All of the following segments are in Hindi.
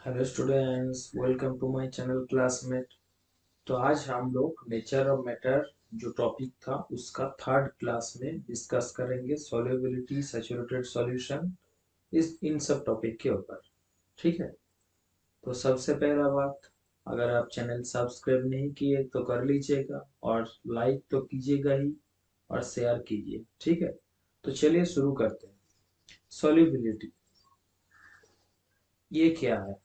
Hello students, welcome to my channel classmate. तो आज हम लोग नेचर ऑफ मैटर जो टॉपिक था उसका थर्ड क्लास में डिस्कस करेंगे। सॉल्युबिलिटी, सैचुरेटेड सॉल्यूशन, इस इन सब टॉपिक के ऊपर। ठीक है। तो सबसे पहला बात, अगर आप चैनल सब्सक्राइब नहीं किए तो कर लीजिएगा और लाइक तो कीजिएगा ही और शेयर कीजिए। ठीक है। तो चलिए शुरू करते हैं। सॉल्युबिलिटी ये क्या है?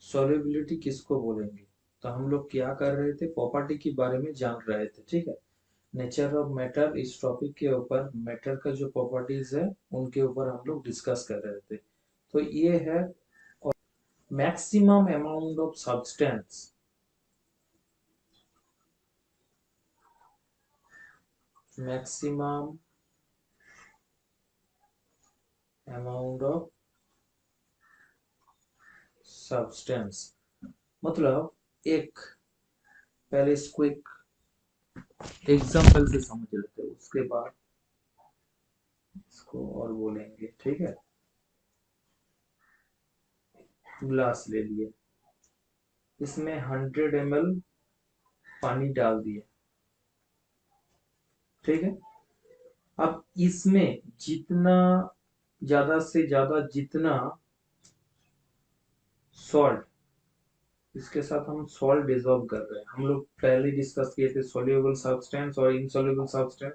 सॉल्युबिलिटी किसको बोलेंगे? तो हम लोग क्या कर रहे थे, प्रॉपर्टी के बारे में जान रहे थे। ठीक है। नेचर ऑफ मैटर इस टॉपिक के ऊपर मैटर का जो प्रॉपर्टीज है उनके ऊपर हम लोग डिस्कस कर रहे थे। तो ये है maximum amount of substance. Maximum amount of substance मतलब एक, पहले इसको एक एग्जांपल से समझ लेते हैं, उसके बाद इसको और बोलेंगे। ठीक है। ग्लास ले लिए, इसमें 100 ml पानी डाल दिए। ठीक है। अब इसमें जितना ज्यादा से ज्यादा जितना सॉल्ट, इसके साथ हम सॉल्ट डिजोल्व कर रहे हैं। हम लोग पहले डिस्कस किए थे सोल्यूबल सब्सटेंस और इनसोल्यूबल सब्सटेंस।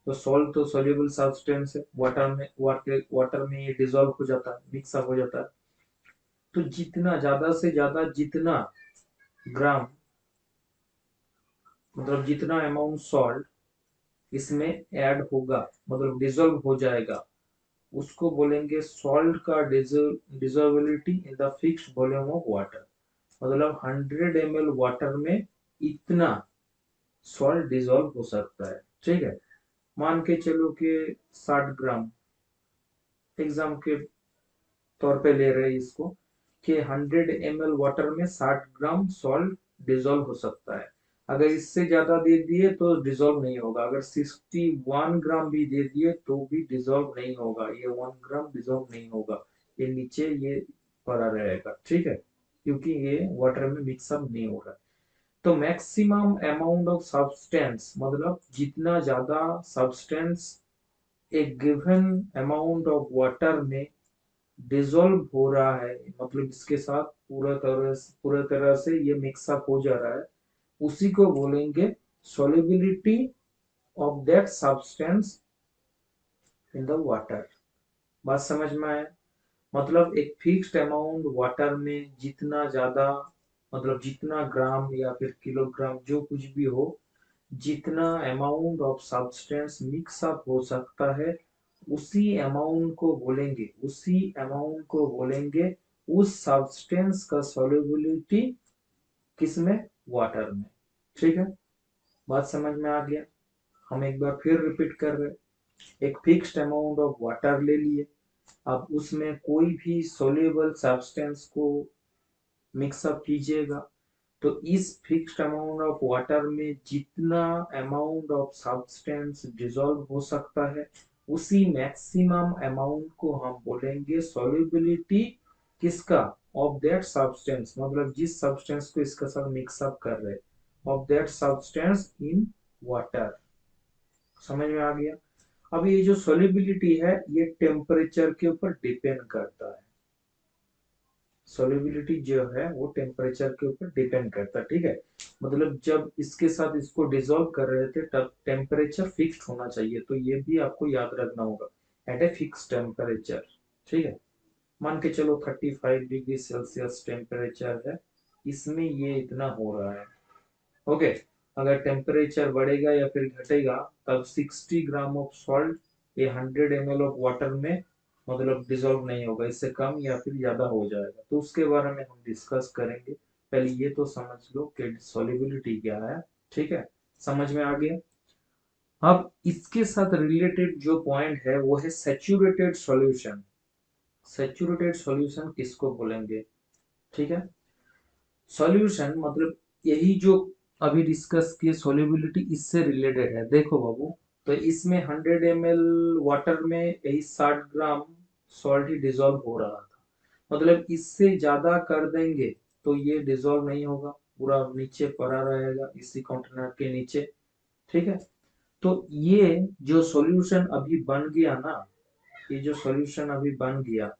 तो सॉल्ट तो सोल्यूबल सब्सटेंस है, वाटर में ये डिजोल्व हो जाता है, मिक्स अप हो जाता है। तो जितना ज्यादा से ज्यादा जितना ग्राम, मतलब जितना अमाउंट सॉल्ट इसमें ऐड होगा, मतलब डिजोल्व हो जाएगा, उसको बोलेंगे सॉल्ट का dissolvability in the fixed volume of water. मतलब 100 ml वाटर में इतना सॉल्ट डिजोल्व हो सकता है। ठीक है। मान के चलो कि 60 ग्राम, एग्जाम के तौर पे ले रहे हैं इसको, कि 100 ml वाटर में 60 ग्राम सॉल्ट डिजोल्व हो सकता है। अगर इससे ज्यादा दे दिए तो डिजोल्व नहीं होगा, अगर 61 ग्राम भी दे दिए तो भी डिजोल्व नहीं होगा, ये 1 ग्राम डिजोल्व नहीं होगा, ये नीचे ये पड़ा रहेगा। ठीक है, क्योंकि ये वाटर में मिक्सअप नहीं हो रहा है। तो मैक्सिमम अमाउंट ऑफ सब्सटेंस मतलब जितना ज्यादा सब्सटेंस एक गिवन अमाउंट ऑफ वाटर में डिसॉल्व हो रहा है, मतलब इसके साथ पूरा तरह से ये मिक्सअप हो जा रहा है, उसी को बोलेंगे solubility of that substance in the water. बात समझ में आया? मतलब एक फिक्स्ड अमाउंट वाटर में जितना ज्यादा, मतलब जितना ग्राम या फिर किलोग्राम जो कुछ भी हो, जितना amount of substance mix up हो सकता है, उसी अमाउंट को बोलेंगे उस सब्सटेंस का सॉल्युबिलिटी किसमें? वाटर में। ठीक है। बात समझ में आ गया? हम एक बार फिर रिपीट कर रहे हैं। एक फिक्स्ड अमाउंट ऑफ वाटर ले लिए, अब उसमें कोई भी सोल्यूबल सब्सटेंस को मिक्सअप कीजिएगा, तो इस फिक्स्ड अमाउंट ऑफ वाटर में जितना अमाउंट ऑफ सब्सटेंस डिसॉल्व हो सकता है, उसी मैक्सिमम अमाउंट को हम बोलेंगे सॉल्युबिलिटी किसका? ऑफ दैट सब्सटेंस, मतलब जिस सब्सटेंस को इसके साथ मिक्सअप कर रहे, of that substance in water. समझ में आ गया? अब ये जो सॉल्युबिलिटी है ये टेम्परेचर के ऊपर डिपेंड करता है। सोल्युबिलिटी जो है वो टेम्परेचर के ऊपर डिपेंड करता है। ठीक है। मतलब जब इसके साथ इसको डिसॉल्व कर रहे थे तब टेम्परेचर फिक्स्ड होना चाहिए, तो ये भी आपको याद रखना होगा, एट ए फिक्स टेम्परेचर। ठीक है। मान के चलो 35 डिग्री सेल्सियस टेम्परेचर है, इसमें ये इतना हो रहा है। ओके। अगर टेम्परेचर बढ़ेगा या फिर घटेगा तब 60 ग्राम ऑफ सॉल्ट ये 100 ml ऑफ वाटर में मतलब डिसॉल्व नहीं होगा, इससे कम या फिर ज्यादा हो जाएगा, तो उसके बारे में हम डिस्कस करेंगे। पहले ये तो समझ लो कि सॉल्युबिलिटी क्या है। ठीक है। समझ में आ गया? अब इसके साथ रिलेटेड जो पॉइंट है वो है सैचुरेटेड सॉल्यूशन। सैचुरेटेड सॉल्यूशन किसको बोलेंगे? ठीक है। सॉल्यूशन मतलब यही जो अभी डिस्कस किए सॉल्युबिलिटी, इससे रिलेटेड है। देखो बाबू, तो इसमें 100 ml वाटर में यही 60 ग्राम सॉल्ट ही डिसॉल्व हो रहा था। मतलब इससे ज्यादा कर देंगे तो ये डिजोल्व नहीं होगा, पूरा नीचे पड़ा रहेगा इसी कंटेनर के नीचे। ठीक है, तो ये जो सॉल्यूशन अभी बन गया ना, ये जो सॉल्यूशन अभी बन गया,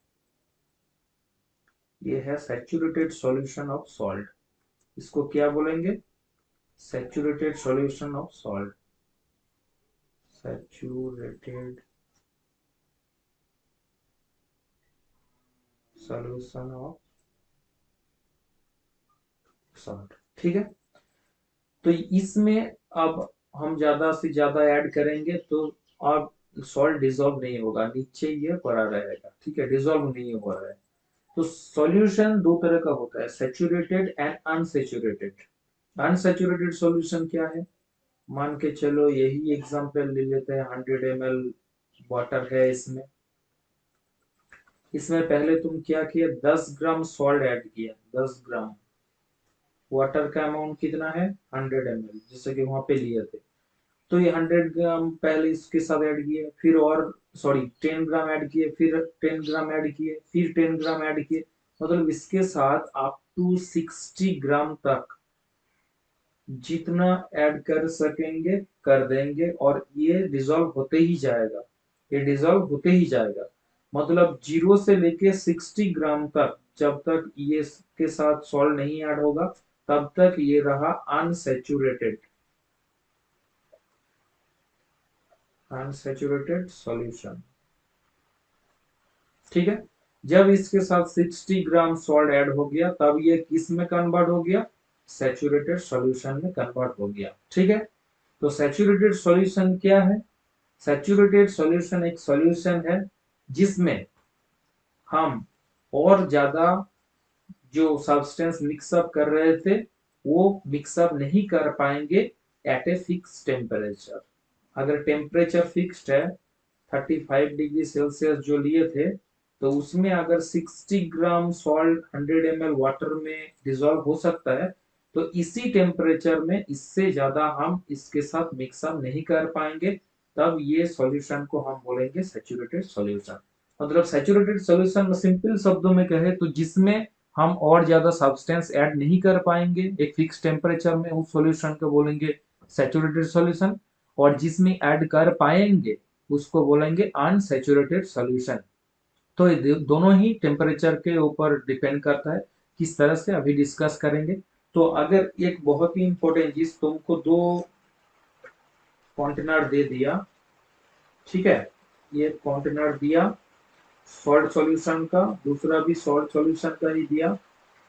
ये है सैचुरेटेड सॉल्यूशन ऑफ सॉल्ट। इसको क्या बोलेंगे? Saturated solution of salt. Saturated solution of salt. ठीक है, तो इसमें अब हम ज्यादा से ज्यादा ऐड करेंगे तो अब सॉल्ट डिजोल्व नहीं होगा, नीचे ये पड़ा रहेगा। ठीक है, डिजोल्व नहीं हो रहा है। तो सॉल्यूशन दो तरह का होता है, saturated and unsaturated. Unsaturated solution क्या है? मान के चलो यही एग्जांपल ले लेते हैं, 100 ml वाटर है, इसमें इसमें पहले तुम क्या किया, 10 ग्राम सॉल्ट ऐड किया। 10 ग्राम, वाटर का अमाउंट कितना है? 100 ml, जैसे कि वहां पे लिए थे। तो ये 100 ग्राम पहले इसके साथ ऐड किए, फिर और सॉरी 10 ग्राम ऐड किए, फिर 10 ग्राम ऐड किए, फिर 10 ग्राम ऐड किए। मतलब इसके साथ अप टू 60 ग्राम तक जितना ऐड कर सकेंगे कर देंगे, और ये डिजोल्व होते ही जाएगा। ये डिजोल्व होते ही जाएगा, मतलब 0 से लेके 60 ग्राम तक, जब तक ये के साथ सॉल्ट नहीं ऐड होगा तब तक ये रहा अनसैचुरेटेड, अनसैचुरेटेड सॉल्यूशन। ठीक है, जब इसके साथ 60 ग्राम सॉल्ट ऐड हो गया तब ये किस में कन्वर्ट हो गया? सैचुरेटेड सॉल्यूशन में कन्वर्ट हो गया। ठीक है, तो सैचुरेटेड सॉल्यूशन क्या है? सैचुरेटेड सॉल्यूशन एक सॉल्यूशन है जिसमें हम और ज्यादा जो सब्सटेंस मिक्सअप कर रहे थे वो मिक्सअप नहीं कर पाएंगे एट ए फिक्स टेम्परेचर। अगर टेम्परेचर फिक्स्ड है 35 डिग्री सेल्सियस जो लिए थे, तो उसमें अगर 60 ग्राम सॉल्ट 100 ml वाटर में डिजोल्व हो सकता है, तो इसी टेम्परेचर में इससे ज्यादा हम इसके साथ मिक्सअप नहीं कर पाएंगे। तब ये सॉल्यूशन को हम बोलेंगे सैचुरेटेड सॉल्यूशन। मतलब सैचुरेटेड सॉल्यूशन सिंपल शब्दों में कहे तो जिसमें हम और ज्यादा सब्सटेंस ऐड नहीं कर पाएंगे एक फिक्स टेम्परेचर में, उस सॉल्यूशन को बोलेंगे सैचुरेटेड सॉल्यूशन। और जिसमें ऐड कर पाएंगे उसको बोलेंगे अनसैचुरेटेड सॉल्यूशन। तो ये दोनों ही टेम्परेचर के ऊपर डिपेंड करता है, किस तरह से अभी डिस्कस करेंगे। तो अगर एक बहुत ही इंपॉर्टेंट चीज, तुमको दो कंटेनर दे दिया, ठीक है, ये कंटेनर दिया सॉल्ट सॉल्यूशन का, दूसरा भी सॉल्ट सॉल्यूशन का ही दिया,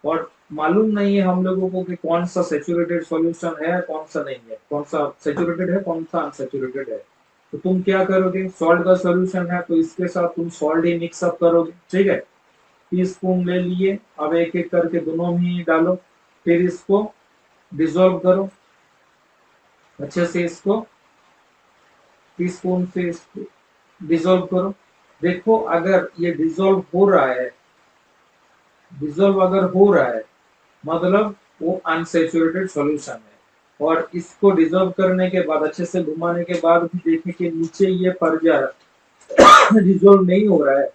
और मालूम नहीं है हम लोगों को कि कौन सा सैचुरेटेड सॉल्यूशन है कौन सा नहीं है, कौन सा सैचुरेटेड है कौन सा अनसैचुरेटेड है। तो तुम क्या करोगे, सॉल्ट का सॉल्यूशन है तो इसके साथ तुम सॉल्ट ही मिक्स अप करोगे। ठीक है, टी स्पून ले लिए, अब एक एक करके दोनों में डालो, फिर इसको डिसॉल्व करो अच्छे से, इसको टी स्पून से इसको डिसॉल्व करो। देखो अगर ये डिसॉल्व हो रहा है, डिसॉल्व अगर हो रहा है मतलब वो अनसैचुरेटेड सॉल्यूशन है। और इसको डिसॉल्व करने के बाद अच्छे से घुमाने के बाद भी देखें कि नीचे ये पड़ जा रहा डिसॉल्व नहीं हो रहा है।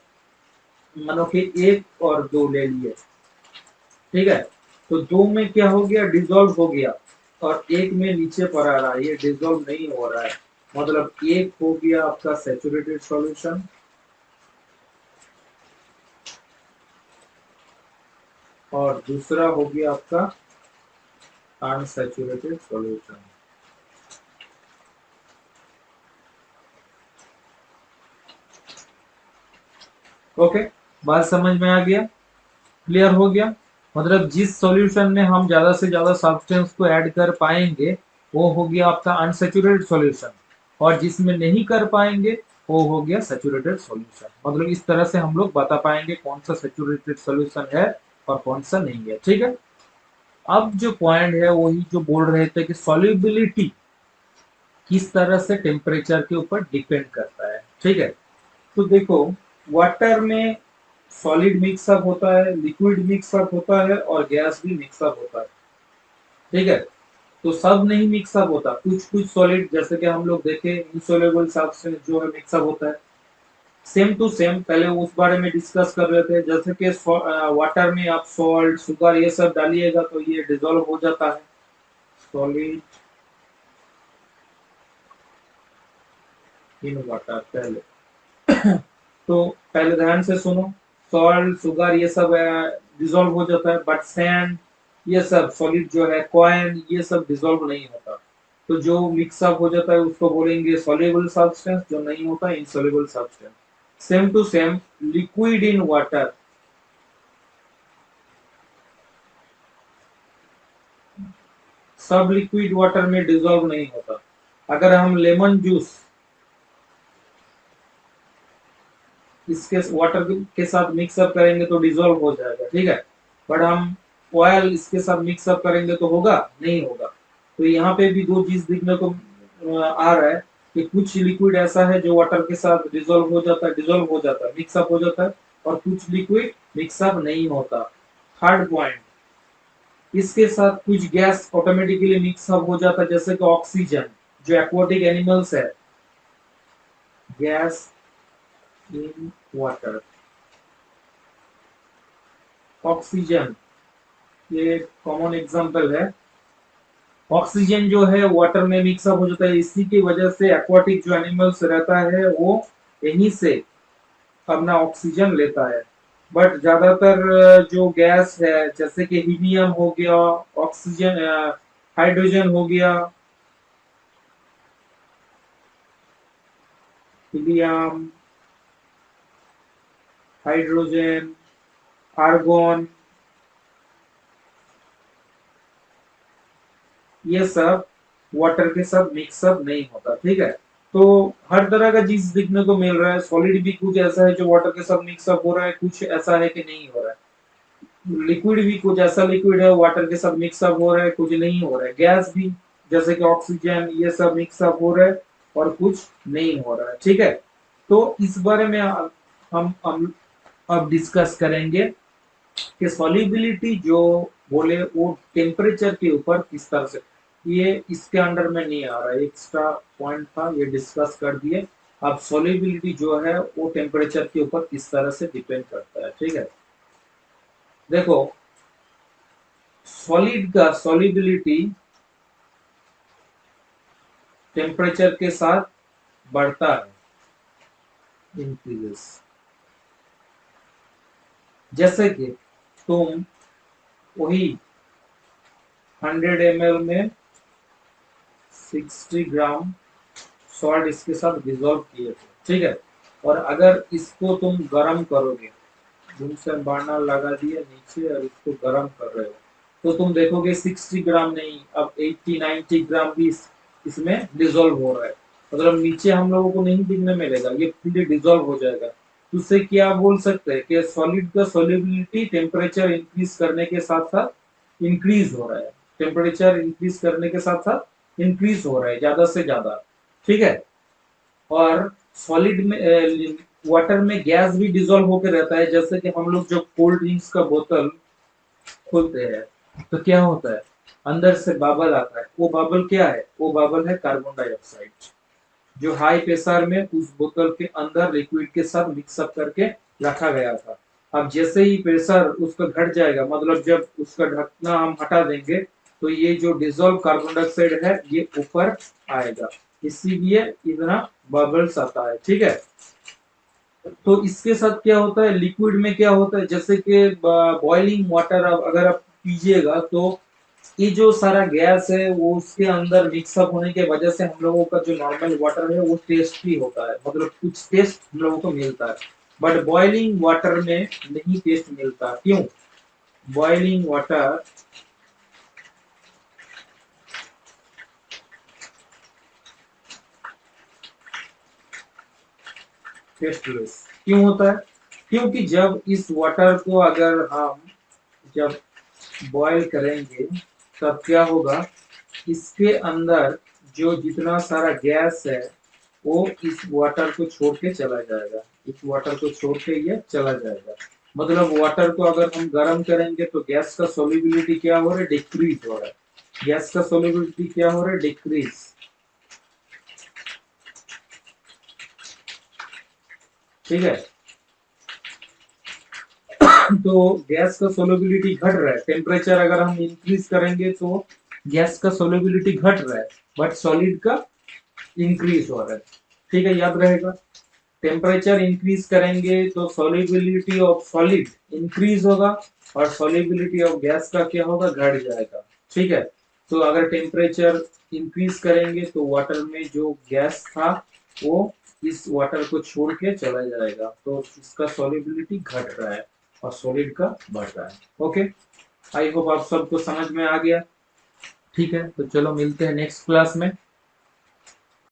मानो कि एक और दो ले लिए, ठीक है, तो दो में क्या हो गया, डिसॉल्व हो गया, और एक में नीचे पड़ा रहा, ये डिसॉल्व नहीं हो रहा है। मतलब एक हो गया आपका सैचुरेटेड सॉल्यूशन, और दूसरा हो गया आपका अनसैचुरेटेड सॉल्यूशन। ओके, बात समझ में आ गया, क्लियर हो गया। मतलब जिस सॉल्यूशन में हम ज्यादा से ज्यादा सब्सटेंस को ऐड कर पाएंगे वो हो गया आपका अनसैचुरेटेड सॉल्यूशन, और जिसमें नहीं कर पाएंगे वो हो गया सैचुरेटेड सॉल्यूशन। मतलब इस तरह से हम लोग बता पाएंगे कौन सा सैचुरेटेड सॉल्यूशन है और कौन सा नहीं है। ठीक है, अब जो पॉइंट है वही जो बोल रहे थे कि सॉल्युबिलिटी किस तरह से टेम्परेचर के ऊपर डिपेंड करता है। ठीक है, तो देखो वाटर में सॉलिड मिक्सअप होता है, लिक्विड मिक्सअप होता है और गैस भी मिक्सअप होता है। ठीक है, तो सब नहीं मिक्सअप होता, कुछ कुछ सॉलिड जैसे कि हम लोग देखे इंसोल्यूबल सब्सटेंस जो है मिक्सअप होता है। सेम टू सेम पहले उस बारे में डिस्कस कर रहे थे, जैसे कि वाटर में आप सॉल्ट शुगर ये सब डालिएगा तो ये डिजोल्व हो जाता है। सॉलिड इन वाटर पहले तो पहले ध्यान से सुनो, सॉल्ट शुगर ये सब डिजोल्व हो जाता है, बट सैंड ये सब सॉलिड जो है कॉइन ये सब डिजोल्व नहीं होता। तो जो मिक्सअप हो जाता है उसको बोलेंगे सॉल्युबल सब्सटेंस, जो नहीं होता insoluble substance. Same to same liquid in water, सब लिक्विड वाटर में डिजोल्व नहीं होता। अगर हम लेमन जूस इसके वाटर के साथ मिक्सअप करेंगे तो डिजोल्व हो जाएगा, ठीक है। बट हम ऑयल इसके साथ मिक्सअप करेंगे तो होगा नहीं होगा। तो यहाँ पे भी दो चीज देखने को आ रहा है कि कुछ लिक्विड ऐसा है जो वाटर के साथ डिजोल्व हो जाता है, मिक्सअप हो जाता है, और कुछ लिक्विड मिक्सअप नहीं होता। थर्ड पॉइंट, इसके साथ कुछ गैस ऑटोमेटिकली मिक्सअप हो जाता है, जैसे कि ऑक्सीजन जो एक्वाटिक एनिमल्स है, गैस इन वाटर, ऑक्सीजन ये कॉमन एग्जांपल है। ऑक्सीजन जो है वाटर में मिक्सअप हो जाता है, इसी की वजह से एक्वाटिक जो एनिमल्स रहता है वो यहीं से अपना ऑक्सीजन लेता है। बट ज्यादातर जो गैस है जैसे कि हीलियम हो गया, ऑक्सीजन हाइड्रोजन हो गया, हीलियम, हाइड्रोजन, आर्गन, ये सब वाटर के साथ मिक्सअप नहीं होता, ठीक है। तो हर तरह का चीज देखने को मिल रहा है, सॉलिड भी कुछ ऐसा है जो वाटर के साथ मिक्सअप हो रहा है, कुछ ऐसा है कि नहीं हो रहा है। लिक्विड भी कुछ ऐसा लिक्विड है वाटर के साथ मिक्सअप हो रहा है, कुछ नहीं हो रहा है। गैस भी जैसे कि ऑक्सीजन ये सब मिक्सअप हो रहा है और कुछ नहीं हो रहा है, ठीक है। तो इस बारे में हम अब डिस्कस करेंगे कि सॉल्युबिलिटी जो बोले वो टेम्परेचर के ऊपर किस तरह से, ये इसके अंडर में नहीं आ रहा है, एक्स्ट्रा पॉइंट था ये डिस्कस कर दिए। अब सॉल्युबिलिटी जो है वो टेम्परेचर के ऊपर किस तरह से डिपेंड करता है, ठीक है। देखो, सॉलिड का सॉल्युबिलिटी टेम्परेचर के साथ बढ़ता है, इंक्रीजेस। जैसे कि तुम वही 100 ml में 60 ग्राम सॉल्ट इसके साथ डिजोल्व किए थे, ठीक है। और अगर इसको तुम गर्म करोगे, भूनकर बारनर लगा दिए नीचे और इसको गर्म कर रहे हो, तो तुम देखोगे 60 ग्राम नहीं, अब 80-90 ग्राम भी इसमें डिजोल्व हो रहा है। मतलब नीचे हम लोगों को नहीं दिखने मिलेगा, ये पूरे डिजोल्व हो जाएगा। तो उससे क्या बोल सकते हैं कि सॉलिड का सॉल्युबिलिटी टेम्परेचर इंक्रीज करने के साथ साथ इंक्रीज हो रहा है, टेम्परेचर इंक्रीज करने के साथ साथ इंक्रीज हो रहा है ज्यादा से ज्यादा, ठीक है। और सॉलिड में वाटर में गैस भी डिजोल्व होकर रहता है, जैसे कि हम लोग जो कोल्ड ड्रिंक्स का बोतल खोलते हैं तो क्या होता है, अंदर से बबल आता है। वो बबल क्या है, वो बबल है कार्बन डाइऑक्साइड, जो हाई प्रेशर में उस बोतल के अंदर लिक्विड के साथ मिक्सअप करके रखा गया था। अब जैसे ही प्रेशर उसका घट जाएगा, मतलब जब उसका ढक्कना हम हटा देंगे, तो ये जो डिजोल्व कार्बन डाइऑक्साइड है ये ऊपर आएगा, इसीलिए इतना बबल्स आता है, ठीक है। तो इसके साथ क्या होता है, लिक्विड में क्या होता है, जैसे कि बॉइलिंग वाटर अगर आप पीजिएगा तो ये जो सारा गैस है वो उसके अंदर मिक्सअप होने के वजह से हम लोगों का जो नॉर्मल वाटर है वो टेस्टी होता है, मतलब कुछ टेस्ट हम लोगों को मिलता है। बट बॉइलिंग वाटर में नहीं टेस्ट मिलता, क्यों? बॉइलिंग वाटर टेस्टलेस क्यों होता है? क्योंकि जब इस वाटर को अगर हम जब बॉईल करेंगे तब क्या होगा, इसके अंदर जो जितना सारा गैस है वो इस वाटर को छोड़ के चला जाएगा, इस वाटर को छोड़ के ये चला जाएगा। मतलब वाटर को अगर हम गर्म करेंगे तो गैस का सोल्यूबिलिटी क्या हो रहा है, डिक्रीज हो रहा है। गैस का सोल्यूबिलिटी क्या हो रहा है, डिक्रीज। ठीक है। तो गैस का सोलबिलिटी घट रहा है, टेम्परेचर अगर हम इंक्रीज करेंगे तो गैस का सोलबिलिटी घट रहा है, बट सॉलिड का इंक्रीज हो रहा है। ठीक है, याद रहेगा। टेम्परेचर इंक्रीज करेंगे तो सॉलिबिलिटी ऑफ सॉलिड इंक्रीज होगा, और सॉलिबिलिटी ऑफ गैस का क्या होगा, घट जाएगा। ठीक है। तो अगर टेम्परेचर इंक्रीज करेंगे तो वाटर में जो गैस था वो इस वाटर को छोड़ के चला जाएगा, तो इसका सॉलिबिलिटी घट रहा है और सॉलिड का बढ़ रहा है। ओके, आई होप आप सबको समझ में आ गया। ठीक है, तो चलो मिलते हैं नेक्स्ट क्लास में।